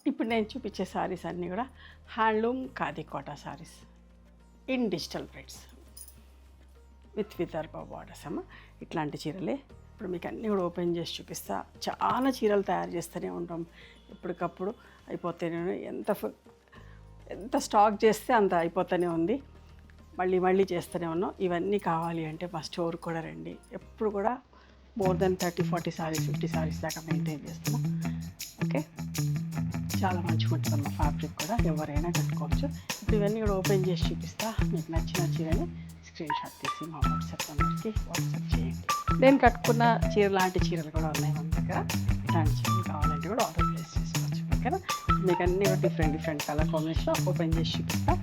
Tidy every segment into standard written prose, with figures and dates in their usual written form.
ఇప్పుడు నేను చూపించే సారీస్ అన్నీ కూడా handloom khadi Kota saris in digital prints with Vidarbha borders అమ్మ. ఇట్లాంటి చీరలే ఇప్పుడు మీకు అన్నీ కూడా ఓపెన్ చేసి చూపిస్తా. చాలా చీరలు తయారు చేస్తూనే ఉంటాం, ఎప్పటికప్పుడు అయిపోతూనే. ఎంత స్టాక్ చేస్తే అంత అయిపోతూనే ఉంది, మళ్ళీ చేస్తూనే ఉన్నాం. ఇవన్నీ కావాలి అంటే మా స్టోర్ కూడా రండి. ఎప్పుడు కూడా మోర్ దెన్ 30-40 సారీస్ 50 సారీస్ దాకా మెయింటైన్ చేస్తున్నాం. ఓకే, చాలా మంచిగా ఉంటుందమ్మా. ఫ్యాబ్రిక్ కూడా ఎవరైనా కట్టుకోవచ్చు. ఇప్పుడు ఇవన్నీ కూడా ఓపెన్ చేసి చూపిస్తా. మీకు నచ్చిన చీరని స్క్రీన్ షాట్ తీసి మా వాట్సాప్ నెంబర్కి వాట్సాప్ చేయండి. నేను కట్టుకున్న చీర లాంటి చీరలు కూడా ఉన్నాయి మన దగ్గర. ఇలాంటి చీరలు కావాలంటే కూడా ఆర్డర్ ప్లేస్ చేసుకోవచ్చు. ఓకేనా, మీకు అన్నీ కూడా డిఫరెంట్ కలర్ కాంబినేషన్ ఓపెన్ చేసి చూపిస్తా.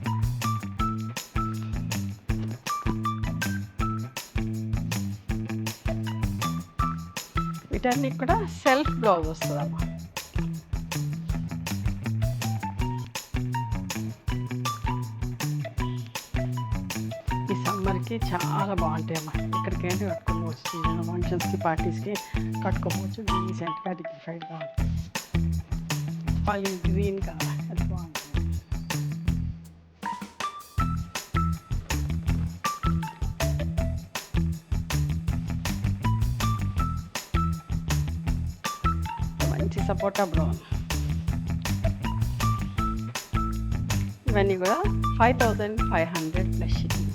వీటన్ని కూడా సెల్ఫ్ బ్లౌజ్ వస్తుందమ్మా. ఈ సమ్మర్కి చాలా బాగుంటాయి అమ్మా. ఇక్కడికైనా కట్టుకోవచ్చు, ఫంక్షన్స్కి పార్టీస్కి కట్టుకోవచ్చు. డీసెంట్గా డిగ్నిఫైడ్గా ఉంటుంది. పైన గ్రీన్ కలర్ అది బాగుంటుంది. మంచి సపోటా బ్రౌన్. ఇవన్నీ కూడా 5500 ప్లస్ షిప్పింగ్.